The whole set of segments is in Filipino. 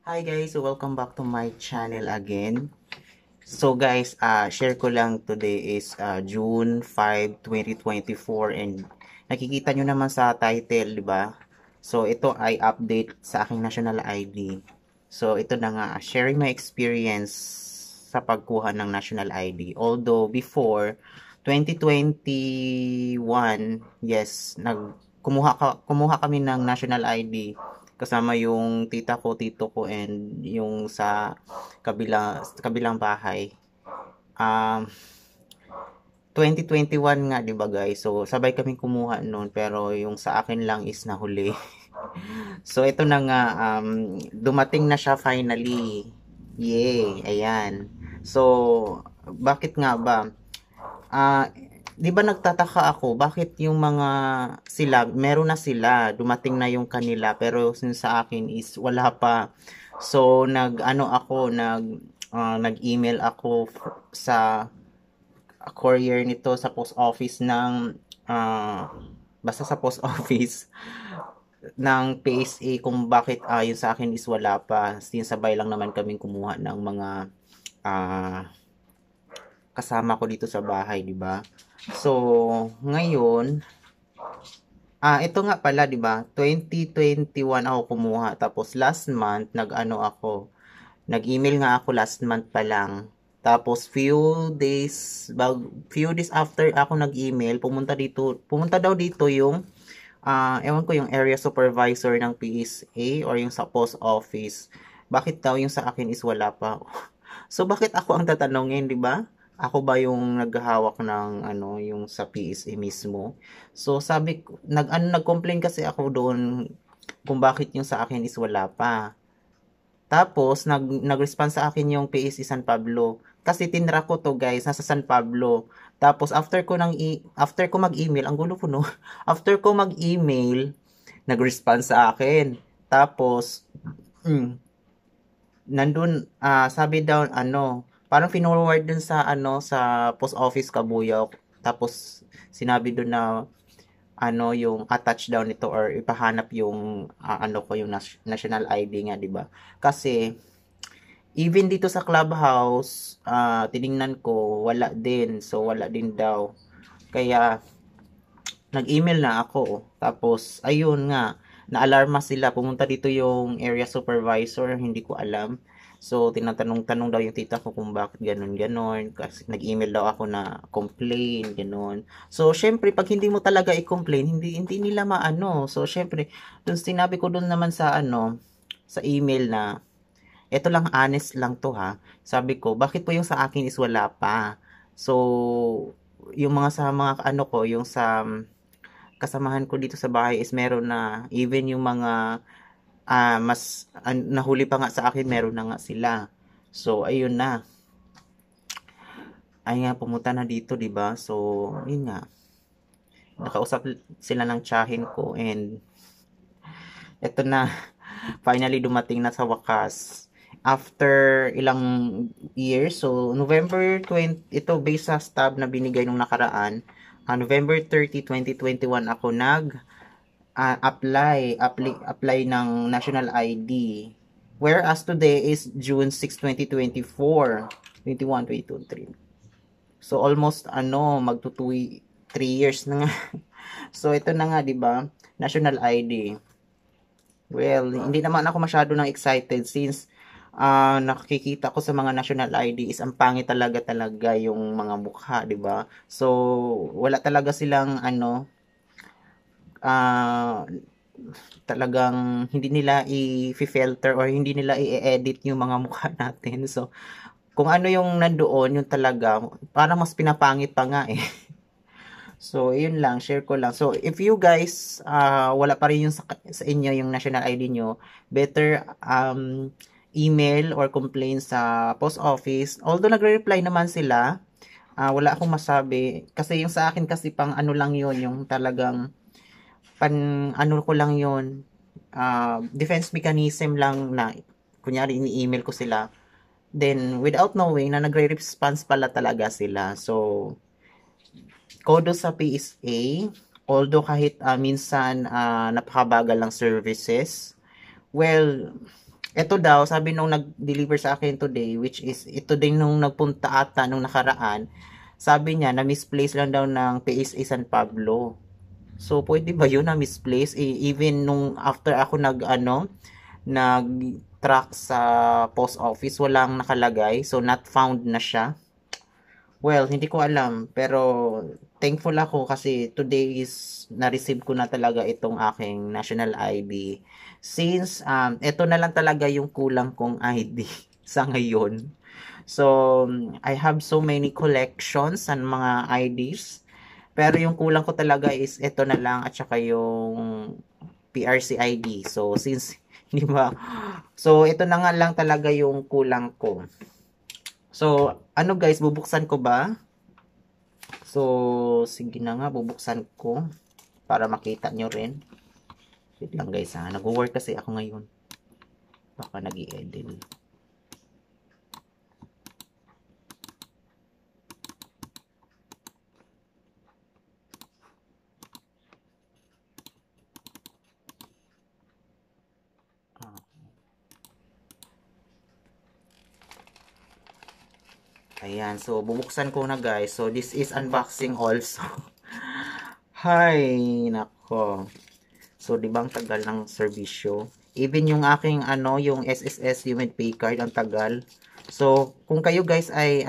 Hi guys, so welcome back to my channel again. So guys, share ko lang today is June 5, 2024 and nakikita nyo naman sa title, di ba? So ito ay update sa aking national ID. So ito na nga, sharing my experience sa pagkuha ng national ID. Although before 2021, yes, kumuha kami ng national ID kasama yung tita ko, tito ko, and yung sa kabilang bahay. Um, 2021 nga, 'di ba guys? So, sabay kaming kumuha noon, pero yung sa akin lang is nahuli. So, ito na nga, dumating na siya finally. Yay, ayan. So, bakit nga ba? 'Di ba nagtataka ako, bakit yung mga sila, meron na sila, dumating na yung kanila, pero sa akin is wala pa. So, nag-email ako sa courier nito sa post office ng, ah, basta sa post office ng PSA kung bakit yung sa akin is wala pa. Sabay lang naman kaming kumuha ng mga ah, kasama ko dito sa bahay, 'di ba? So, ngayon, ito nga pala, 'di ba? 2021 ako kumuha, tapos last month nag-email nga ako last month pa lang. Tapos few days after ako nag-email, pumunta daw dito yung ewan ko, yung area supervisor ng PSA or yung sa post office. Bakit daw yung sa akin is wala pa? So, bakit ako ang tatanungin, di ba? Ako ba yung naghahawak ng yung sa PSA mismo? So, nag-complain kasi ako doon kung bakit yung sa akin is wala pa. Tapos, nag-respond sa akin yung PSA San Pablo. Kasi tinra ko to guys, nasa San Pablo. Tapos, after ko mag-email, ang gulo ko no? After ko mag-email, nag-respond sa akin. Tapos, nandun, sabi daw, parang forward dun sa, sa post office Kabuyok. Tapos, sinabi dun na, yung attach down nito or ipahanap yung, yung national ID nga, di ba? Kasi, even dito sa clubhouse, tiningnan ko, wala din. So, wala din daw. Kaya, nag-email na ako. Tapos, ayun nga, naalarma sila. Pumunta dito yung area supervisor, hindi ko alam. So, tinatanong-tanong daw yung tita ko kung bakit ganun-ganon. Kasi nag-email daw ako na complain, ganon. So, syempre, pag hindi mo talaga i-complain, hindi nila maano. So, syempre, dun sinabi ko dun naman sa sa email na, eto lang, honest lang to ha. Sabi ko, bakit po yung sa akin is wala pa? So, yung mga sa mga ko, yung sa kasamahan ko dito sa bahay is meron na. Even yung mga nahuli pa nga sa akin, meron na nga sila. So, ayun na. Ay nga, pumunta na dito, 'di ba? So, yun nga. Nakausap sila ng tiyahin ko and eto na, finally dumating na sa wakas. After ilang years, so November 20, ito based sa stub na binigay nung nakaraan, November 30, 2021 ako apply ng national ID. Whereas today is June 6, 2024. 21, 22, 3. So almost magto 3 years na nga. So ito na nga, 'di ba? National ID. Well, hindi naman ako masyado nang excited since nakikita ko sa mga national ID is ang pangit talaga yung mga mukha, 'di ba? So wala talaga silang ah talagang hindi nila i-filter or hindi nila i-edit yung mga mukha natin. So, kung ano yung nandoon, yung talaga, parang mas pinapangit pa nga eh. So, yun lang, share ko lang. So, if you guys, wala pa rin yung sa inyo yung national ID nyo, better email or complain sa post office. Although nagre-reply naman sila, wala akong masabi. Kasi yung sa akin kasi pang lang yun, yung talagang ko lang yun, defense mechanism lang na, kunyari, ini-email ko sila. Then, without knowing na nagre-response pala talaga sila. So, kodo sa PSA, although kahit minsan napakabagal lang services, well, Ito daw, sabi nung nag-deliver sa akin today, which is ito din nung nagpunta ata nung nakaraan, sabi niya na misplace lang daw ng PSA San Pablo. So, pwede ba yun na misplace? Even nung after ako nag-track sa post office, walang nakalagay. So, not found na siya. Well, hindi ko alam. Pero, thankful ako kasi today is na-receive ko na talaga itong aking national ID. Since, ito na lang talaga yung kulang kong ID sa ngayon. So, I have so many collections ng mga IDs. Pero yung kulang ko talaga is ito na lang at saka yung PRC ID. So, since, di ba? So, ito na nga lang talaga yung kulang ko. So, ano guys, bubuksan ko ba? So, sige na nga, bubuksan ko para makita nyo rin. Wait lang guys ha, nag-work kasi ako ngayon. Baka nag-i-edit. Ayan, so bubuksan ko na guys. So, this is unboxing also. Hay, nako. So, di ba ang tagal ng serbisyo? Even yung aking, yung SSS Human Pay Card, ang tagal. So, kung kayo guys ay,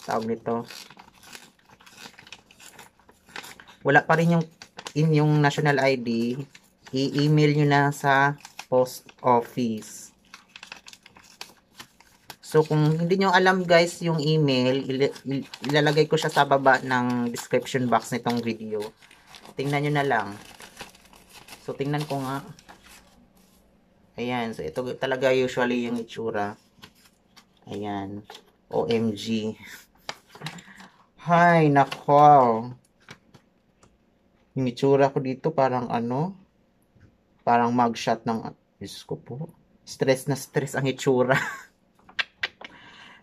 tawag nito, wala pa rin yung inyong national ID, i-email nyo na sa post office. So, kung hindi nyo alam guys yung email, ilalagay ko siya sa baba ng description box nitong video. Tingnan nyo na lang. So, tingnan ko nga. Ayan. So, ito talaga usually yung itsura. Ayan. OMG. Hay, nako. Yung itsura ko dito parang parang mugshot ng, Diyos ko po. Stress na stress ang itsura.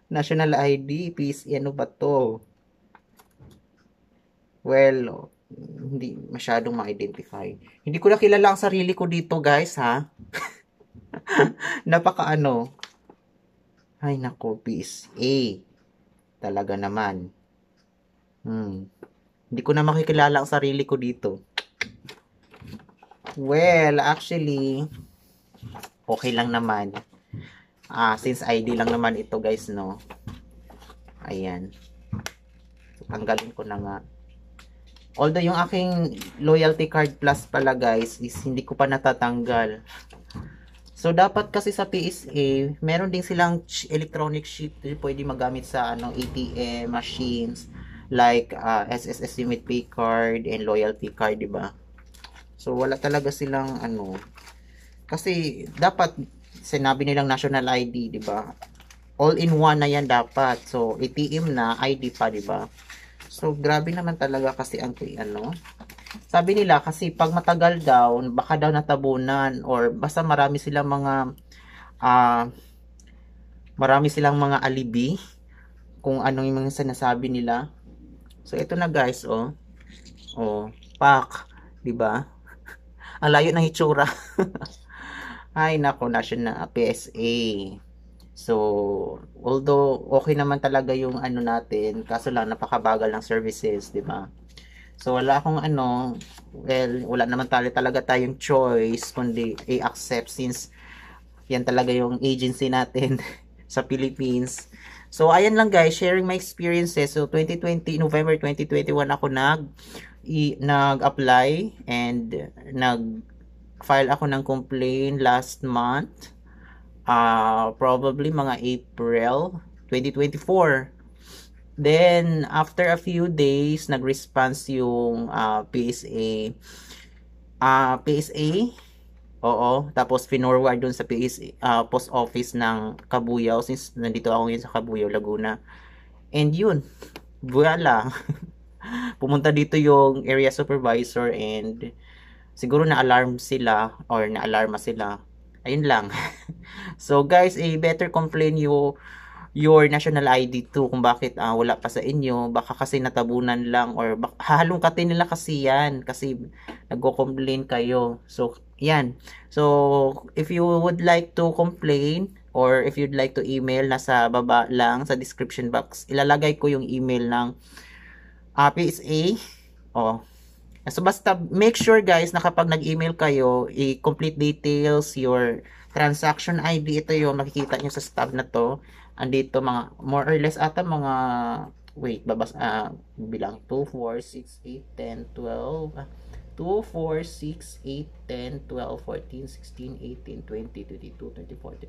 National ID, PSA, ano ba to? Well, hindi masyadong ma-identify. Hindi ko na kilala ang sarili ko dito, guys, ha? Napaka Ay, nako, PSA. Talaga naman. Hindi ko na makikilala ang sarili ko dito. Well, actually, okay lang naman. Since ID lang naman ito guys, no. Ayan. So, tanggalin ko na nga. Although yung aking loyalty card plus pala guys is hindi ko pa natatanggal. So dapat kasi sa PSA, meron din silang electronic chip pwede magamit sa ATM machines like SSS Limit Pay card and loyalty card, di ba? So wala talaga silang kasi dapat sinabi nilang national ID, di ba? All in one na yan dapat. So, ATM na, ID pa, di ba? So, grabe naman talaga kasi ang sabi nila kasi pag matagal daw, baka daw natabunan or basta marami silang mga alibi kung ano yung mga sinasabi nila. So, ito na guys, pak, di ba? Ang layo ng itsura. Ay, nako, national PSA. So, although okay naman talaga yung natin, kaso lang napakabagal ng services, 'di ba? So, wala akong wala naman talaga tayong choice kundi i-accept since yan talaga yung agency natin sa Philippines. So, ayan lang guys, sharing my experiences. So, November 2021 ako nag-apply and file ako ng complaint last month. Probably mga April 2024. Then, after a few days, nag-response yung PSA. PSA, oo. Tapos, finorward dun sa PSA, post office ng Cabuyao, since nandito ako ngayon sa Cabuyao, Laguna. And yun, voila. Pumunta dito yung area supervisor and siguro na-alarm sila or na-alarma sila. Ayun lang. So guys, better complain you your national ID too kung bakit wala pa sa inyo. Baka kasi natabunan lang or hahalongkatin nila kasi yan kasi nagko-complain kayo. So, yan. So, if you would like to complain or if you'd like to email, nasa baba lang sa description box. Ilalagay ko yung email ng PSA. Oh. So, basta make sure guys na kapag nag-email kayo, i-complete details, your transaction ID, ito yung makikita nyo sa stub na to. Andito mga, more or less ata mga, wait, bilang 2, 4, 6, 8, 10, 12, 2, 4, 6, 8, 10, 12, 14, 16, 18, 20, 22, 24,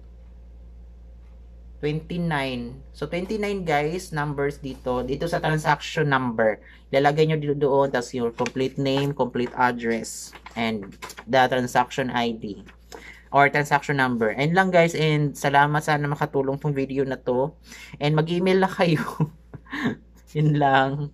29. So, 29 guys, numbers dito. Dito sa transaction number. Lalagay nyo dito doon, tapos your complete name, complete address, and the transaction ID or transaction number. And lang guys, and salamat, sana makatulong tong video na to. And mag-email na kayo. Yun lang.